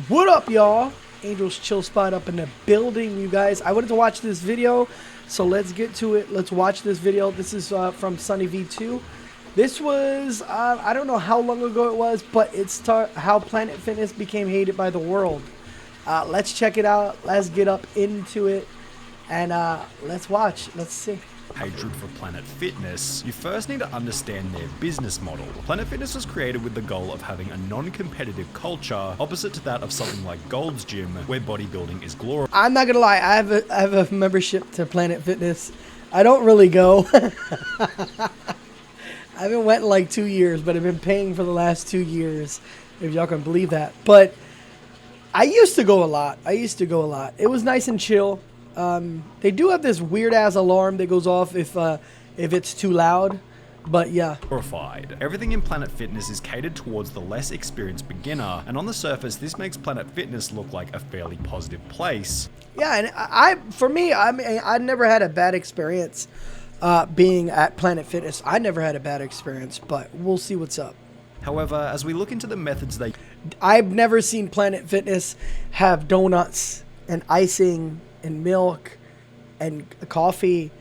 What up, y'all? Angel's Chill Spot up in the building, you guys. I wanted to watch this video, so let's get to it. Let's watch this video. This is from Sunny V2. This was, I don't know how long ago it was, but it's how Planet Fitness became hated by the world. Let's check it out. Let's get up into it, and let's watch. Let's see. Hatred for Planet Fitness, you first need to understand their business model. Planet Fitness was created with the goal of having a non-competitive culture, opposite to that of something like Gold's Gym, where bodybuilding is glorified. I'm not gonna lie, I have a membership to Planet Fitness. I don't really go. I haven't went in like 2 years, but I've been paying for the last 2 years, if y'all can believe that. But I used to go a lot. It was nice and chill. They do have this weird ass alarm that goes off if it's too loud, but yeah. Glorified. Everything in Planet Fitness is catered towards the less experienced beginner, and on the surface, this makes Planet Fitness look like a fairly positive place. Yeah, and for me, I mean, I never had a bad experience being at Planet Fitness. I never had a bad experience, but we'll see what's up. However, as we look into the methods I've never seen Planet Fitness have donuts and icing and milk and coffee.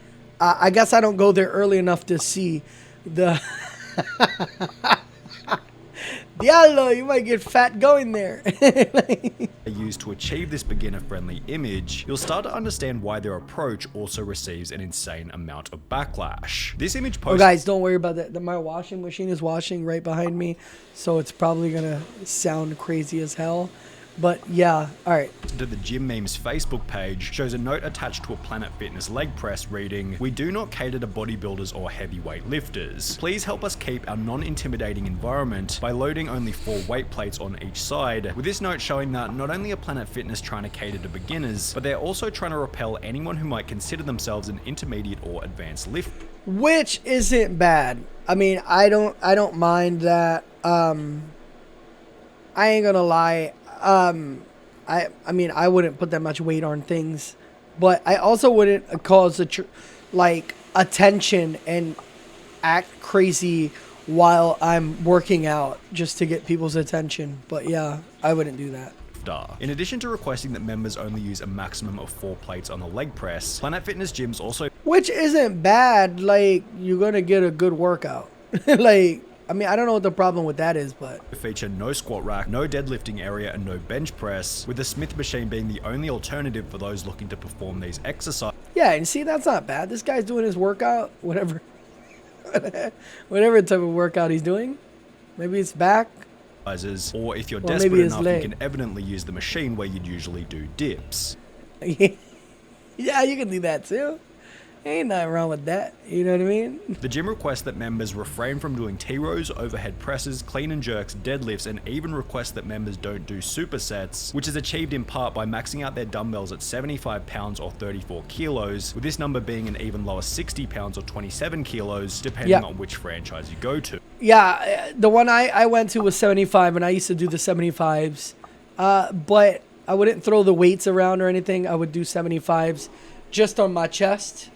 I guess I don't go there early enough to see the Diablo, you might get fat going there. use to achieve this beginner-friendly image, you'll start to understand why their approach also receives an insane amount of backlash. This image Oh guys, don't worry about that. My washing machine is washing right behind me, so it's probably gonna sound crazy as hell. But yeah, alright. To the Gym Memes Facebook page shows a note attached to a Planet Fitness leg press reading, "We do not cater to bodybuilders or heavyweight lifters. Please help us keep our non-intimidating environment by loading only 4 weight plates on each side," with this note showing that not only are Planet Fitness trying to cater to beginners, but they're also trying to repel anyone who might consider themselves an intermediate or advanced lifter. Which isn't bad. I mean, I don't mind that. I ain't gonna lie. I mean, I wouldn't put that much weight on things, but I also wouldn't cause attention and act crazy while I'm working out just to get people's attention. But yeah, I wouldn't do that. In addition to requesting that members only use a maximum of 4 plates on the leg press, Planet Fitness gyms also, which isn't bad. Like, you're gonna get a good workout. Like, I mean, I don't know what the problem with that is, but feature no squat rack, no deadlifting area, and no bench press, with the Smith machine being the only alternative for those looking to perform these exercises. Yeah, and see, that's not bad. This guy's doing his workout, whatever type of workout he's doing. Maybe it's back. Or if you're desperate enough, you can evidently use the machine where you'd usually do dips. Yeah, you can do that too. Ain't nothing wrong with that, you know what I mean? The gym requests that members refrain from doing T-rows, overhead presses, clean and jerks, deadlifts, and even requests that members don't do supersets, which is achieved in part by maxing out their dumbbells at 75 pounds or 34 kilos, with this number being an even lower 60 pounds or 27 kilos, depending on which franchise you go to. Yeah, the one I went to was 75, and I used to do the 75s, but I wouldn't throw the weights around or anything. I would do 75s just on my chest,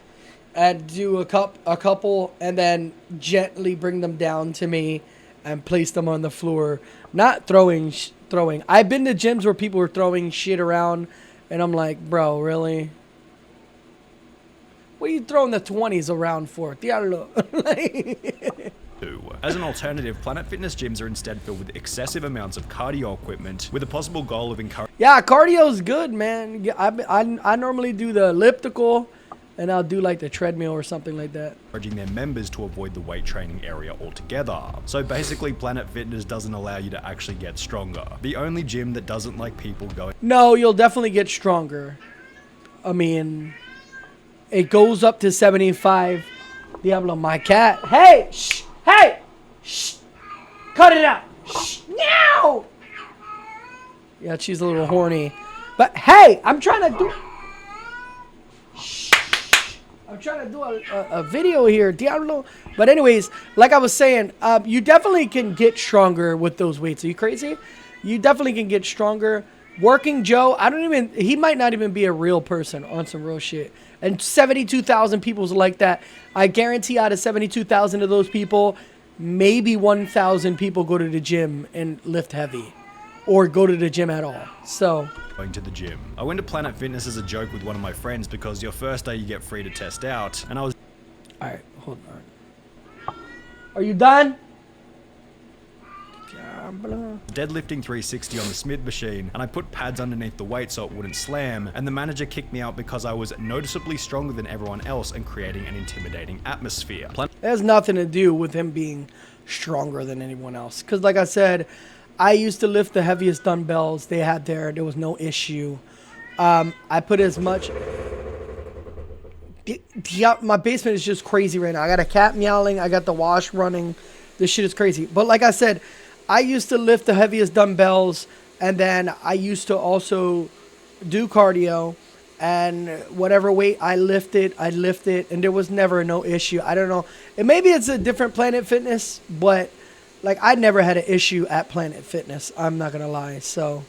and do a couple, and then gently bring them down to me and place them on the floor. Not throwing. I've been to gyms where people were throwing shit around, and I'm like, bro, really? What are you throwing the 20s around for? Diablo. As an alternative, Planet Fitness gyms are instead filled with excessive amounts of cardio equipment, with the possible goal of encouraging. Yeah, cardio's good, man. I normally do the elliptical, and I'll do like the treadmill or something like that. Encouraging their members to avoid the weight training area altogether. So basically, Planet Fitness doesn't allow you to actually get stronger. The only gym that doesn't like people going. No, you'll definitely get stronger. I mean, it goes up to 75. Diablo, my cat. Hey! Shh! Hey! Shh! Cut it out! Shh! Now! Yeah, she's a little horny. But hey, I'm trying to do... I'm trying to do a video here, Diablo. But anyways, like I was saying, you definitely can get stronger with those weights. Are you crazy? You definitely can get stronger. Working Joe, he might not even be a real person on some real shit. And 72,000 people's like that. I guarantee out of 72,000 of those people, maybe 1,000 people go to the gym and lift heavy. or go to the gym at all. So going to the gym. I went to Planet Fitness as a joke with one of my friends because your first day you get free to test out, and I was all right, hold on. Are you done? deadlifting 360 on the Smith machine, and I put pads underneath the weight so it wouldn't slam, and the manager kicked me out because I was noticeably stronger than everyone else and creating an intimidating atmosphere. It has nothing to do with him being stronger than anyone else. Because like I said, I used to lift the heaviest dumbbells they had there. There was no issue. I put as much... Yeah, my basement is just crazy right now. I got a cat meowing. I got the wash running. This shit is crazy. But like I said, I used to lift the heaviest dumbbells, and then I used to also do cardio, and whatever weight I lifted, and there was never no issue. I don't know. And maybe it's a different Planet Fitness, but like I never had an issue at Planet Fitness. I'm not gonna lie. So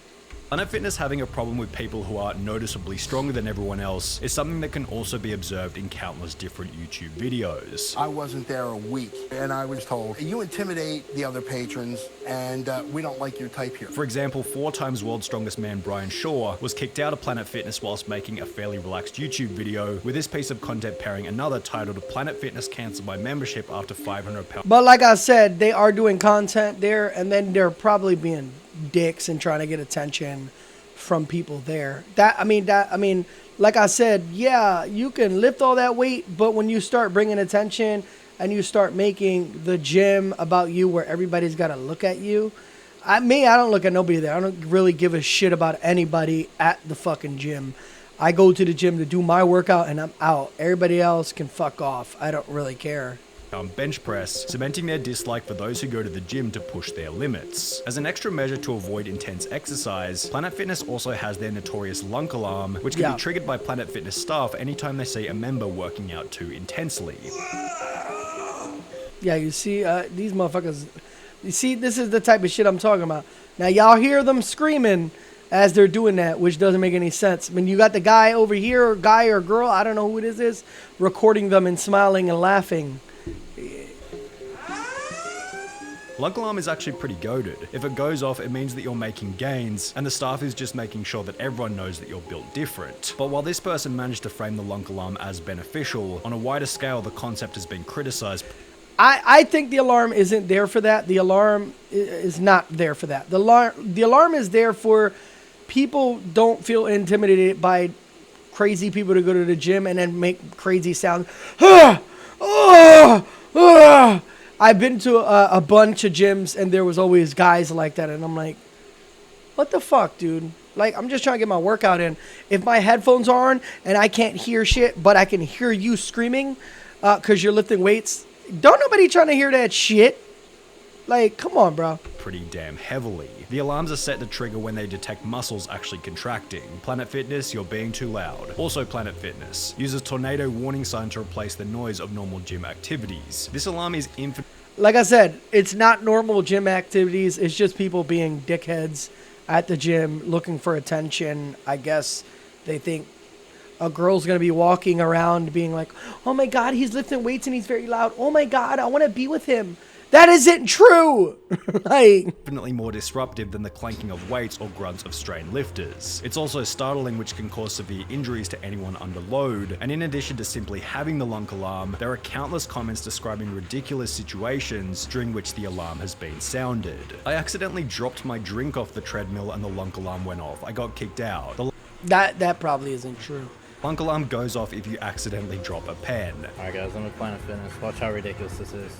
Planet Fitness having a problem with people who are noticeably stronger than everyone else is something that can also be observed in countless different YouTube videos. I wasn't there a week, and I was told, you intimidate the other patrons, and we don't like your type here. For example, 4 times world's strongest man Brian Shaw was kicked out of Planet Fitness whilst making a fairly relaxed YouTube video, with this piece of content pairing another titled Planet Fitness cancelled my membership after 500 pounds. but like I said, they are doing content there, and then they're probably being dicks and trying to get attention from people there. I mean, like I said, yeah, you can lift all that weight, but when you start bringing attention and you start making the gym about you where everybody's got to look at you, I don't look at nobody there. I don't really give a shit about anybody at the fucking gym. I go to the gym to do my workout and I'm out. Everybody else can fuck off. I don't really care. Bench press, cementing their dislike for those who go to the gym to push their limits. As an extra measure to avoid intense exercise, Planet Fitness also has their notorious lunk alarm, which can be triggered by Planet Fitness staff anytime they see a member working out too intensely. Yeah, you see, these motherfuckers, you see, this is the type of shit I'm talking about. Now, y'all hear them screaming as they're doing that, which doesn't make any sense. I mean, you got the guy over here, guy or girl, I don't know who it is, recording them and smiling and laughing. Lunk alarm is actually pretty goated. If it goes off, it means that you're making gains, and the staff is just making sure that everyone knows that you're built different. But while this person managed to frame the lunk alarm as beneficial, on a wider scale the concept has been criticized. I think the alarm isn't there for that. The alarm is not there for that. The alarm is there for people don't feel intimidated by crazy people to go to the gym and then make crazy sounds. I've been to a bunch of gyms and there was always guys like that, and I'm like, what the fuck, dude? Like, I'm just trying to get my workout in. If my headphones are on and I can't hear shit, but I can hear you screaming because you're lifting weights, don't nobody trying to hear that shit. Like, come on, bro. Pretty damn heavily. The alarms are set to trigger when they detect muscles actually contracting. Planet Fitness, you're being too loud. Also Planet Fitness uses tornado warning sign to replace the noise of normal gym activities. This alarm is like I said, it's not normal gym activities. It's just people being dickheads at the gym looking for attention. I guess they think a girl's going to be walking around being like, oh my God, he's lifting weights and he's very loud. Oh my God, I want to be with him. That isn't true. Like, infinitely more disruptive than the clanking of weights or grunts of strained lifters. It's also startling, which can cause severe injuries to anyone under load. And in addition to simply having the lunk alarm, there are countless comments describing ridiculous situations during which the alarm has been sounded. I accidentally dropped my drink off the treadmill and the lunk alarm went off. I got kicked out. That probably isn't true. Lunk alarm goes off if you accidentally drop a pen. Alright guys, I'm at Planet Fitness. Watch how ridiculous this is.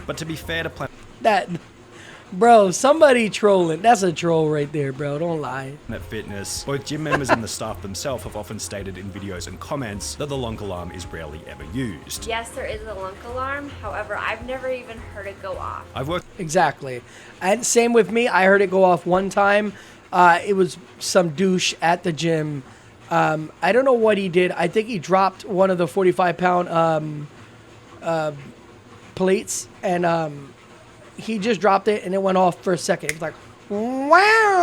But to be fair to Bro, somebody trolling. That's a troll right there, bro. Don't lie. Planet Fitness, both gym members and the staff themselves have often stated in videos and comments that the lunk alarm is rarely ever used. Yes, there is a lunk alarm. However, I've never even heard it go off. I've worked Exactly. And same with me. I heard it go off one time. It was some douche at the gym. I don't know what he did. I think he dropped one of the 45-pound plates, and he just dropped it, and it went off for a second. It was like, wow,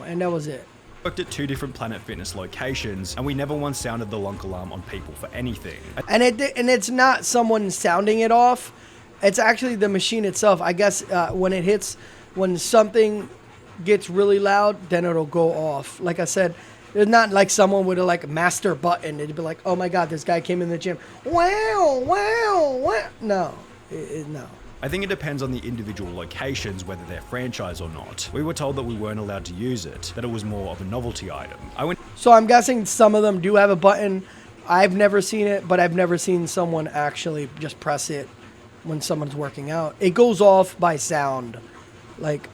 and that was it. worked at 2 different Planet Fitness locations, and we never once sounded the lunk alarm on people for anything. And it's not someone sounding it off. It's actually the machine itself. I guess when it hits, when something gets really loud, then it'll go off. Like I said, it's not like someone with a like master button. It'd be like, oh my god, this guy came in the gym. Wow, wow, wow. No, no. I think it depends on the individual locations whether they're franchise or not. We were told that we weren't allowed to use it, that it was more of a novelty item. So I'm guessing some of them do have a button. I've never seen it, but I've never seen someone actually just press it when someone's working out. It goes off by sound. Like,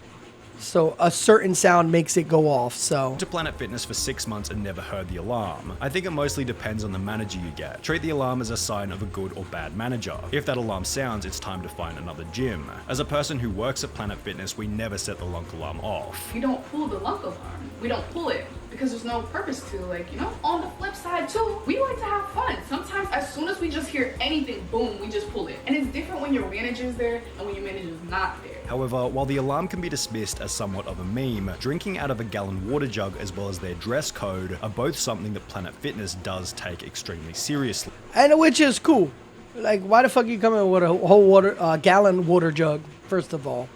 so a certain sound makes it go off, so. To Planet Fitness for 6 months and never heard the alarm. I think it mostly depends on the manager you get. Treat the alarm as a sign of a good or bad manager. If that alarm sounds, it's time to find another gym. As a person who works at Planet Fitness, we never set the lunk alarm off. We don't pull the lunk alarm. We don't pull it because there's no purpose to, like, you know. On the flip side too, we like to have fun. Sometimes as soon as we just hear anything, boom, we just pull it. And it's different when your manager's there and when your manager's not there. However, while the alarm can be dismissed as somewhat of a meme, drinking out of a gallon water jug as well as their dress code are both something that Planet Fitness does take extremely seriously. And which is cool. Like, why the fuck are you coming with a whole gallon water jug, first of all?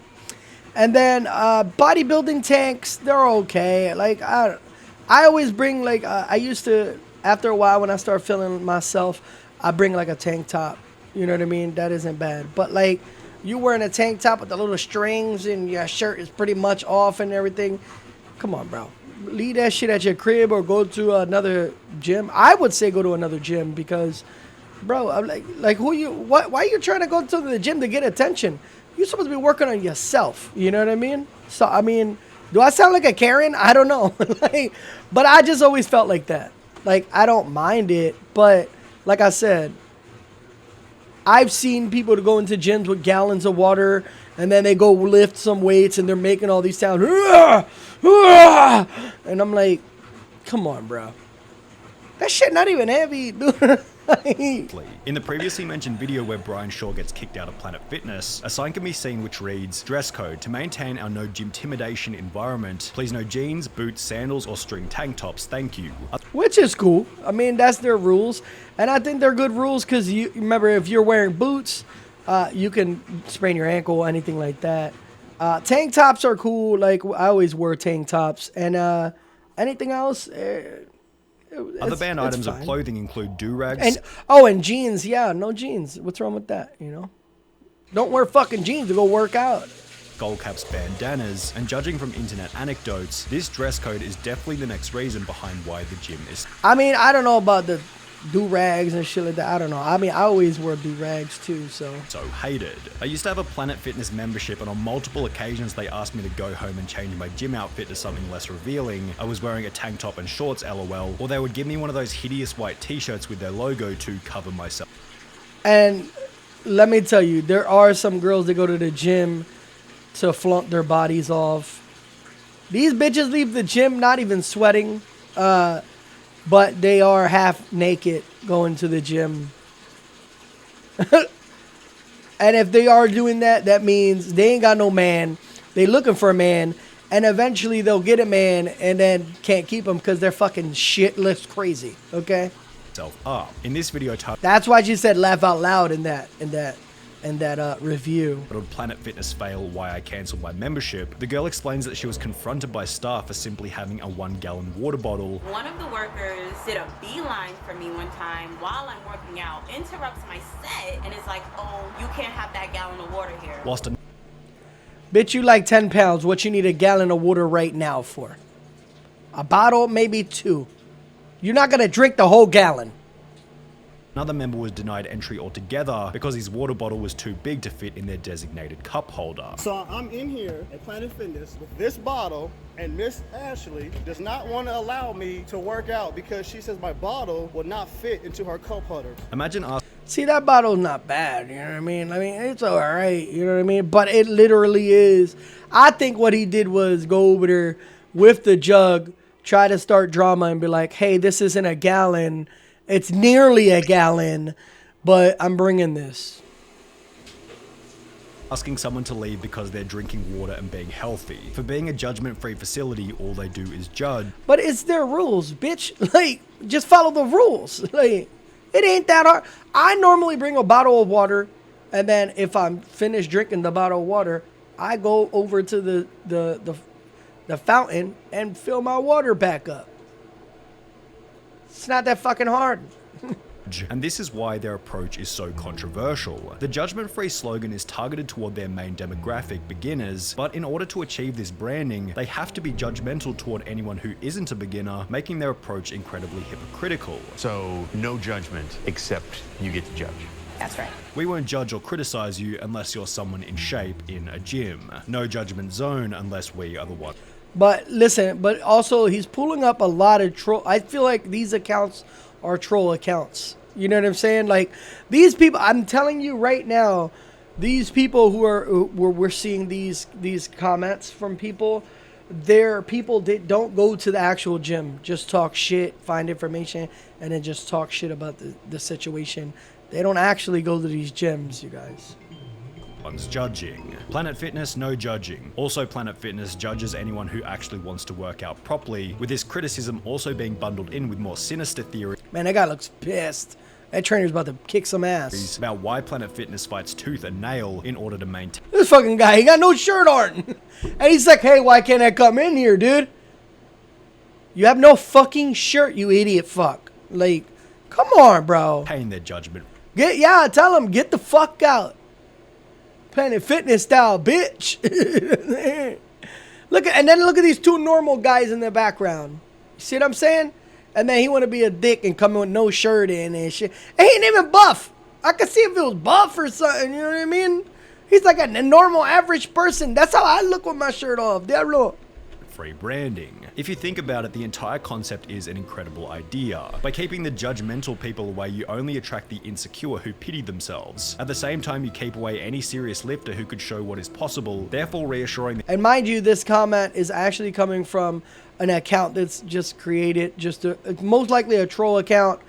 And then bodybuilding tanks, they're okay. Like, I always bring, like, I used to, after a while when I start feeling myself, I bring like a tank top. You know what I mean? That isn't bad. But like, you wearing a tank top with the little strings and your shirt is pretty much off and everything. Come on, bro. Leave that shit at your crib or go to another gym. I would say go to another gym because, bro, I'm like why are you trying to go to the gym to get attention? You're supposed to be working on yourself. You know what I mean? So, I mean, do I sound like a Karen? I don't know. Like, but I just always felt like that. Like, I don't mind it, but like I said, I've seen people to go into gyms with gallons of water and then they go lift some weights and they're making all these sounds. And I'm like, come on, bro. That shit not even heavy, dude. In the previously mentioned video where Brian Shaw gets kicked out of Planet Fitness, a sign can be seen which reads, dress code, to maintain our no gym-timidation environment. Please no jeans, boots, sandals, or string tank tops, thank you. Which is cool. I mean, that's their rules. And I think they're good rules because you remember if you're wearing boots, you can sprain your ankle, anything like that. Tank tops are cool. Like, I always wear tank tops. And anything else... Other banned items of clothing include do-rags. And jeans. Yeah, no jeans. What's wrong with that, you know? Don't wear fucking jeans to go work out. Skull caps, bandanas, and judging from internet anecdotes, this dress code is definitely the next reason behind why the gym is... I mean, I don't know about the do-rags and shit like that. I don't know. I mean, I always wear do-rags too, so hated. I used to have a Planet Fitness membership, and on multiple occasions they asked me to go home and change my gym outfit to something less revealing. I was wearing a tank top and shorts, lol, or they would give me one of those hideous white t-shirts with their logo to cover myself. And let me tell you, there are some girls that go to the gym to flaunt their bodies off. These bitches leave the gym not even sweating, but they are half naked going to the gym. And if they are doing that, that means they ain't got no man. They looking for a man. And eventually they'll get a man and then can't keep him because their fucking shit lifts crazy. Okay? Up. In this video, that's why she said laugh out loud in that review. But on Planet Fitness fail why I cancelled my membership, the girl explains that she was confronted by staff for simply having a 1-gallon water bottle. One of the workers did a beeline for me one time while I'm working out, interrupts my set, and is like, oh, you can't have that gallon of water here. Bitch, you like 10 pounds. What you need a gallon of water right now for? A bottle, maybe 2. You're not going to drink the whole gallon. Another member was denied entry altogether because his water bottle was too big to fit in their designated cup holder. So I'm in here at Planet Fitness with this bottle, and Miss Ashley does not want to allow me to work out because she says my bottle will not fit into her cup holder. Imagine us. See, that bottle's not bad, you know what I mean? I mean, it's all right, you know what I mean? But it literally is. I think what he did was go over there with the jug, try to start drama and be like, hey, this isn't a gallon. It's nearly a gallon, but I'm bringing this. Asking someone to leave because they're drinking water and being healthy. For being a judgment-free facility, all they do is judge. But it's their rules, bitch. Like, just follow the rules. Like, it ain't that hard. I normally bring a bottle of water And then if I'm finished drinking the bottle of water, I go over to the fountain and fill my water back up. It's not that fucking hard. And this is why their approach is so controversial. The judgment-free slogan is targeted toward their main demographic, beginners, but in order to achieve this branding, they have to be judgmental toward anyone who isn't a beginner, making their approach incredibly hypocritical. So, no judgment, except you get to judge. That's right. We won't judge or criticize you unless you're someone in shape in a gym. No judgment zone unless we are the one. But listen, but also he's pulling up a lot of troll. I feel like these accounts are troll accounts. You know what I'm saying? Like these people, I'm telling you right now, these people we're seeing these comments from people, they're people that don't go to the actual gym, just talk shit, find information, and then just talk shit about the situation. They don't actually go to these gyms, you guys. One's judging. Planet Fitness, no judging. Also, Planet Fitness judges anyone who actually wants to work out properly, with this criticism also being bundled in with more sinister theories. Man, that guy looks pissed. That trainer's about to kick some ass. About why Planet Fitness fights tooth and nail in order to maintain. This fucking guy, he got no shirt on. And he's like, hey, why can't I come in here, dude? You have no fucking shirt, you idiot fuck. Like, come on, bro. Their judgment. Tell him, get the fuck out. Planet Fitness style, bitch. Look at these two normal guys in the background. You see what I'm saying? And then he want to be a dick and come in with no shirt in and shit. He ain't even buff. I could see if he was buff or something. You know what I mean? He's like a normal, average person. That's how I look with my shirt off. Diablo. Free branding. If you think about it, the entire concept is an incredible idea. By keeping the judgmental people away, you only attract the insecure who pity themselves. At the same time, you keep away any serious lifter who could show what is possible, therefore reassuring. And mind you, this comment is actually coming from an account that's just created, most likely a troll account,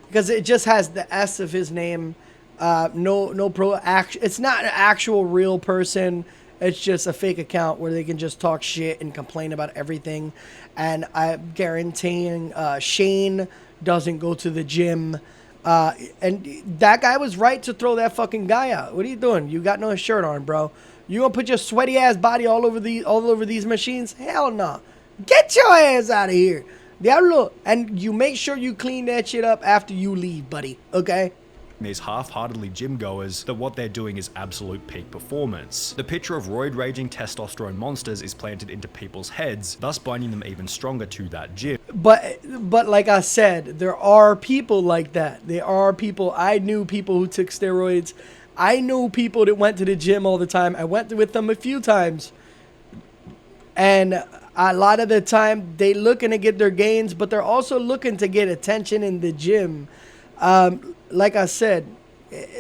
because it just has the S of his name. It's not an actual real person. It's just a fake account where they can just talk shit and complain about everything. And I'm guaranteeing Shane doesn't go to the gym. And that guy was right to throw that fucking guy out. What are you doing? You got no shirt on, bro. You gonna put your sweaty ass body all over these machines? Hell no. Get your ass out of here. Diablo. And you make sure you clean that shit up after you leave, buddy. Okay? These half-heartedly gym goers that what they're doing is absolute peak performance. The picture of roid-raging testosterone monsters is planted into people's heads, thus binding them even stronger to that gym. But like I said, there are people like that. There are people. I knew people who took steroids. I knew people that went to the gym all the time. I went with them a few times. And a lot of the time, they looking to get their gains, but they're also looking to get attention in the gym. Like I said,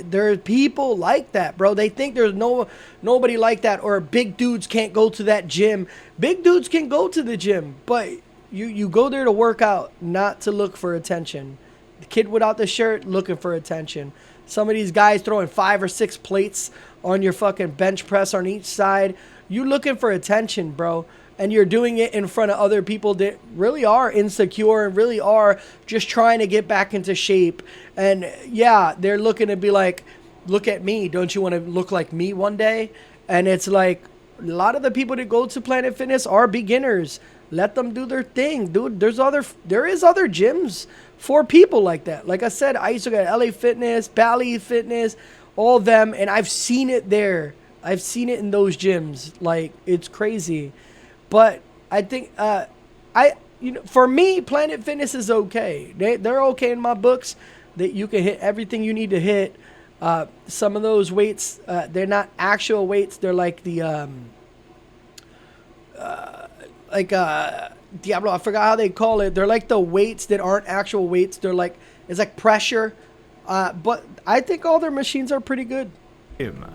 there are people like that, bro. They think there's nobody like that, or big dudes can't go to that gym. Big dudes can go to the gym, but you go there to work out, not to look for attention. The kid without the shirt looking for attention. Some of these guys throwing 5 or 6 plates on your fucking bench press on each side. You looking for attention, bro. And you're doing it in front of other people that really are insecure and really are just trying to get back into shape. And yeah, they're looking to be like, look at me. Don't you want to look like me one day? And it's like, a lot of the people that go to Planet Fitness are beginners. Let them do their thing, dude. There is other gyms for people like that. Like I said, I used to go to LA Fitness, Bali Fitness, all of them. And I've seen it there. I've seen it in those gyms. Like, it's crazy. But I think, for me, Planet Fitness is okay. They're okay in my books. That you can hit everything you need to hit. Some of those weights, they're not actual weights. They're like the, Diablo, I forgot how they call it. They're like the weights that aren't actual weights. They're like, it's like pressure. But I think all their machines are pretty good.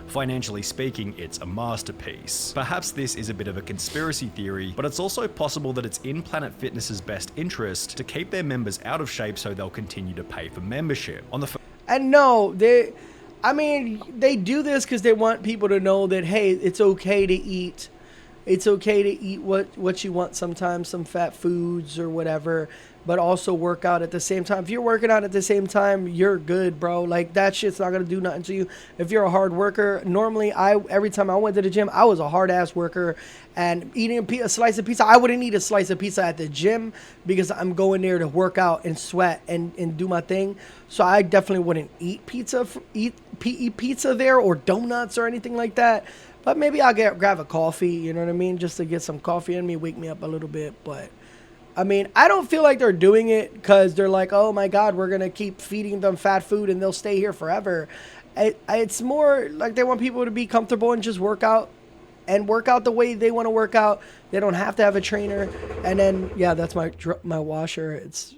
Financially speaking, it's a masterpiece. Perhaps this is a bit of a conspiracy theory, but it's also possible that it's in Planet Fitness's best interest to keep their members out of shape so they'll continue to pay for membership. And no, they do this because they want people to know that, hey, it's okay to eat. It's okay to eat what you want sometimes, some fat foods or whatever, but also work out at the same time. If you're working out at the same time, you're good, bro. Like, that shit's not gonna do nothing to you. If you're a hard worker, normally every time I went to the gym, I was a hard ass worker, and eating a slice of pizza, I wouldn't eat a slice of pizza at the gym because I'm going there to work out and sweat and do my thing. So I definitely wouldn't eat pizza there or donuts or anything like that. But maybe I'll grab a coffee, you know what I mean? Just to get some coffee in me, wake me up a little bit. But I mean, I don't feel like they're doing it because they're like, oh my God, we're going to keep feeding them fat food and they'll stay here forever. It's more like they want people to be comfortable and just work out the way they want to work out. They don't have to have a trainer. And then, yeah, that's my washer. It's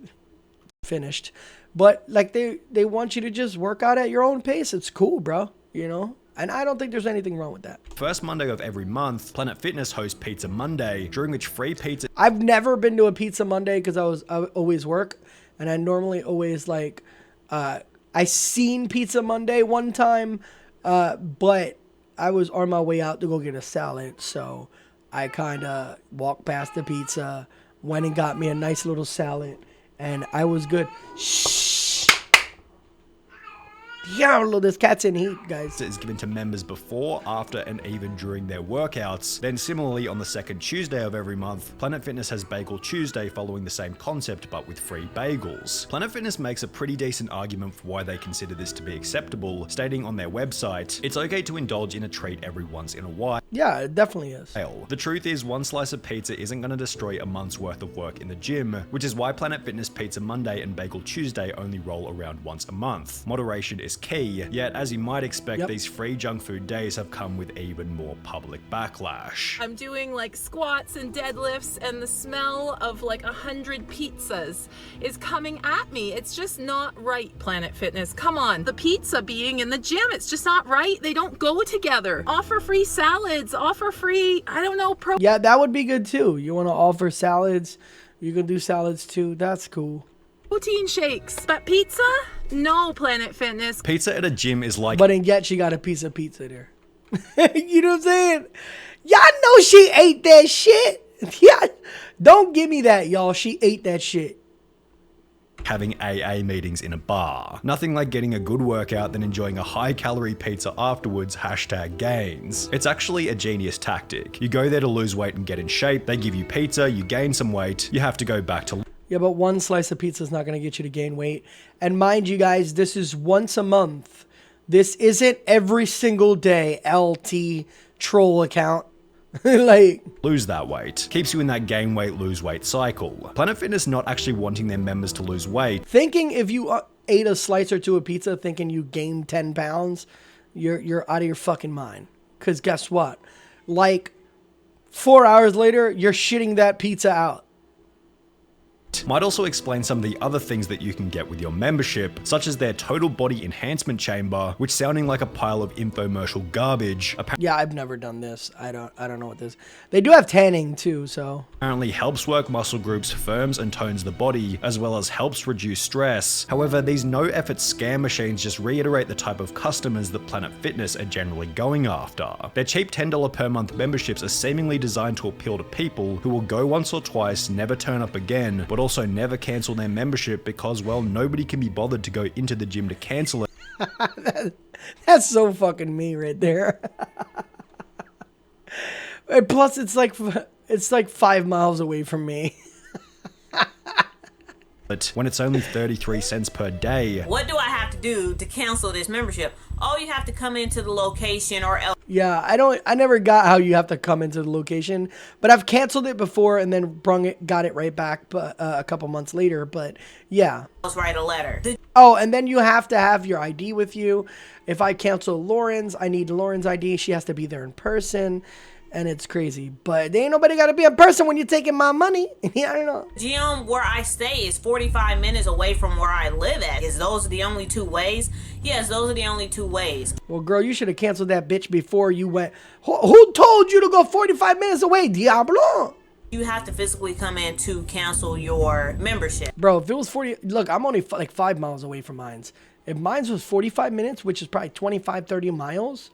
finished. But like they want you to just work out at your own pace. It's cool, bro. You know? And I don't think there's anything wrong with that. First Monday of every month, Planet Fitness hosts Pizza Monday, during which free pizza... I've never been to a Pizza Monday because I always work. And I normally always like... I seen Pizza Monday one time, but I was on my way out to go get a salad. So I kind of walked past the pizza, went and got me a nice little salad, and I was good. Shh. Diablo, this cat's in heat, guys. Is given to members before, after, and even during their workouts. Then similarly, on the second Tuesday of every month, Planet Fitness has Bagel Tuesday, following the same concept but with free bagels. Planet Fitness makes a pretty decent argument for why they consider this to be acceptable, stating on their website, it's okay to indulge in a treat every once in a while. Yeah, it definitely is. The truth is, one slice of pizza isn't going to destroy a month's worth of work in the gym, which is why Planet Fitness Pizza Monday and Bagel Tuesday only roll around once a month. Moderation is key, yet as you might expect, these free junk food days have come with even more public backlash. I'm doing like squats and deadlifts, and the smell of like 100 pizzas is coming at me. It's just not right, Planet Fitness. Come on. The pizza being in the gym, it's just not right. They don't go together. Offer free salads, offer free, I don't know, yeah, that would be good too. You want to offer salads, you can do salads too. That's cool. Protein shakes. But pizza? No, Planet Fitness. Pizza at a gym is like... But and yet she got a piece of pizza there. You know what I'm saying? Y'all know she ate that shit. Yeah, don't give me that, y'all. She ate that shit. Having AA meetings in a bar. Nothing like getting a good workout than enjoying a high-calorie pizza afterwards, #gains. It's actually a genius tactic. You go there to lose weight and get in shape, they give you pizza, you gain some weight, you have to go back to... Yeah, but one slice of pizza is not going to get you to gain weight. And mind you guys, this is once a month. This isn't every single day, LT troll account. Like, lose that weight. Keeps you in that gain weight, lose weight cycle. Planet Fitness not actually wanting their members to lose weight. Thinking if you ate a slice or two of pizza thinking you gained 10 pounds, you're out of your fucking mind. Because guess what? Like, 4 hours later, you're shitting that pizza out. Might also explain some of the other things that you can get with your membership, such as their total body enhancement chamber, which sounding like a pile of infomercial garbage. Yeah, I've never done this. I don't know what this. They do have tanning too, so. Apparently helps work muscle groups, firms and tones the body, as well as helps reduce stress. However, these no-effort scam machines just reiterate the type of customers that Planet Fitness are generally going after. Their cheap $10 per month memberships are seemingly designed to appeal to people who will go once or twice, never turn up again, but also never cancel their membership because, well, nobody can be bothered to go into the gym to cancel it. That's so fucking me right there. And plus, it's like 5 miles away from me. But when it's only 33 cents per day. What do I have to do to cancel this membership? Oh, you have to come into the location or else. Yeah, I never got how you have to come into the location, but I've canceled it before and then got it right back a couple months later, but yeah. Let's write a letter. Oh, and then you have to have your ID with you. If I cancel Lauren's, I need Lauren's ID. She has to be there in person. And it's crazy, but there ain't nobody got to be a person when you're taking my money. Yeah, I don't know. Gym where I stay is 45 minutes away from where I live at. Is those the only two ways? Yes, those are the only two ways. Well, girl, you should have canceled that bitch before you went. Who told you to go 45 minutes away, Diablo? You have to physically come in to cancel your membership. Bro, if it was 40, look, I'm only like 5 miles away from mine's. If mine's was 45 minutes, which is probably 25, 30 miles.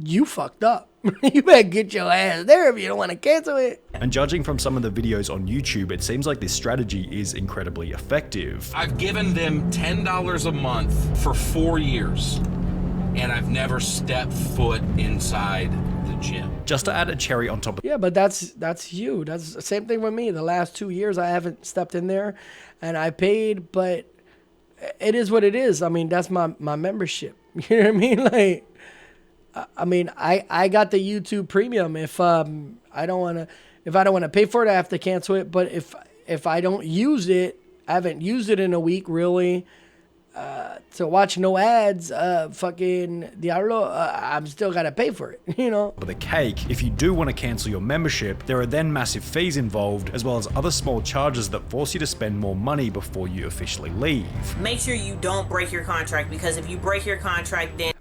you fucked up. You better get your ass there if you don't want to cancel it. And judging from some of the videos on YouTube, it seems like this strategy is incredibly effective. I've given them $10 a month for 4 years, and I've never stepped foot inside the gym. Just to add a cherry on top of Yeah, but that's you. That's the same thing with me. The last 2 years I haven't stepped in there and I paid, but it is what it is. I mean, that's my membership. You know what I mean? Like, I mean, I got the YouTube Premium. If I don't want to pay for it, I have to cancel it. But if I don't use it, I haven't used it in a week really. To watch no ads, fucking Diablo, I'm still gotta pay for it, you know? the cake, if you do want to cancel your membership, there are then massive fees involved, as well as other small charges that force you to spend more money before you officially leave. Make sure you don't break your contract, because if you break your contract, then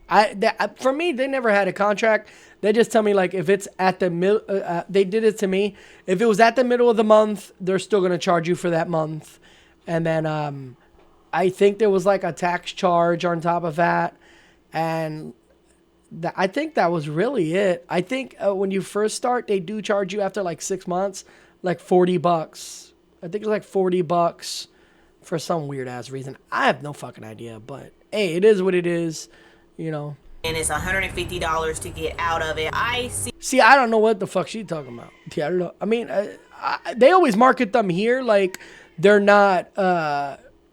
For me, they never had a contract. They just tell me, like, if it's at the middle, they did it to me. If it was at the middle of the month, they're still gonna charge you for that month. And then, I think there was like a tax charge on top of that. And I think that was really it. I think when you first start, they do charge you after like 6 months, like $40. I think it's like $40 for some weird ass reason. I have no fucking idea, but hey, it is what it is, you know. and it's $150 to get out of it. See, I don't know what the fuck she talking about. Yeah, I don't know. I mean, they always market them here like they're not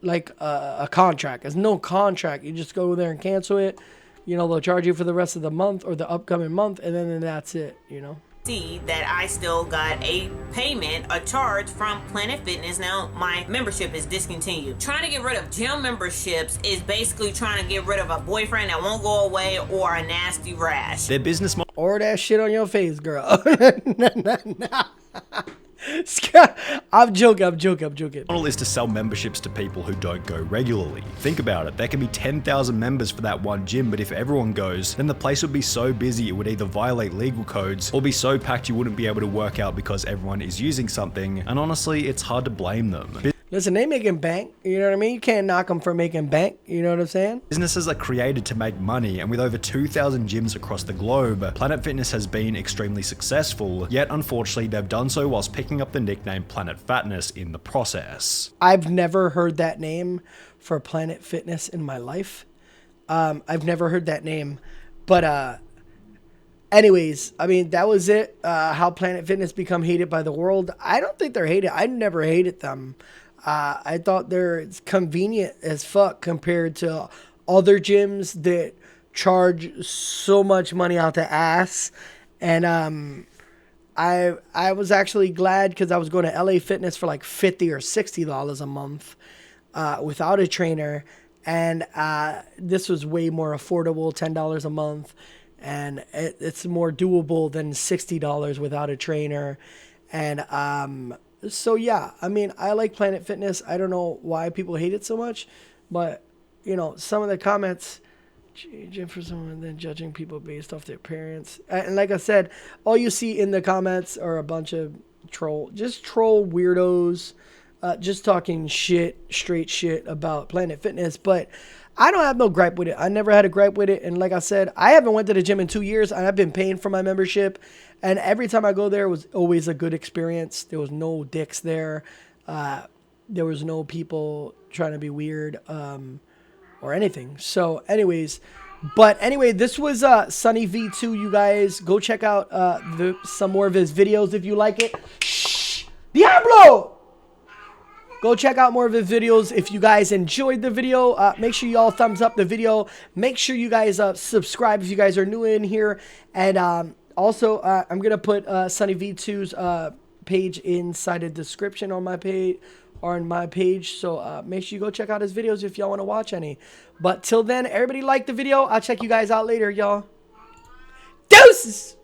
like a contract. There's no contract. You just go there and cancel it. You know, they'll charge you for the rest of the month or the upcoming month, and then that's it, you know. See that I still got a payment, a charge from Planet Fitness. Now my membership is discontinued. Trying to get rid of gym memberships is basically trying to get rid of a boyfriend that won't go away or a nasty rash. Their business model, or that shit on your face, girl. I'm joking. model is to sell memberships to people who don't go regularly. Think about it, there can be 10,000 members for that one gym, but if everyone goes, then the place would be so busy it would either violate legal codes or be so packed you wouldn't be able to work out because everyone is using something, and honestly, it's hard to blame them. Listen, they making bank, you know what I mean? You can't knock them for making bank, you know what I'm saying? Businesses are created to make money, and with over 2,000 gyms across the globe, Planet Fitness has been extremely successful, yet unfortunately they've done so whilst picking up the nickname Planet Fatness in the process. I've never heard that name for Planet Fitness in my life. I've never heard that name, but anyways, I mean, that was it. How Planet Fitness become hated by the world. I don't think they're hated. I never hated them. I thought they're convenient as fuck compared to other gyms that charge so much money out the ass. And I was actually glad because I was going to LA Fitness for like $50 or $60 a month without a trainer. And this was way more affordable, $10 a month. And it's more doable than $60 without a trainer. And so yeah, I mean, I like Planet Fitness. I don't know why people hate it so much, but you know, some of the comments, gym for someone, then judging people based off their appearance. And like I said, all you see in the comments are a bunch of troll weirdos, just talking shit, straight shit about Planet Fitness. But I don't have no gripe with it. I never had a gripe with it. And like I said, I haven't went to the gym in 2 years, and I've been paying for my membership. And every time I go there, it was always a good experience. There was no dicks there. There was no people trying to be weird or anything. So anyways, this was Sunny V2. You guys go check out some more of his videos if you like it. Shh! Diablo! Go check out more of his videos if you guys enjoyed the video. Make sure you all thumbs up the video. Make sure you guys subscribe if you guys are new in here. And also, I'm going to put Sunny V2's page inside the description on my page. So make sure you go check out his videos if y'all want to watch any. But till then, everybody like the video. I'll check you guys out later, y'all. Deuces!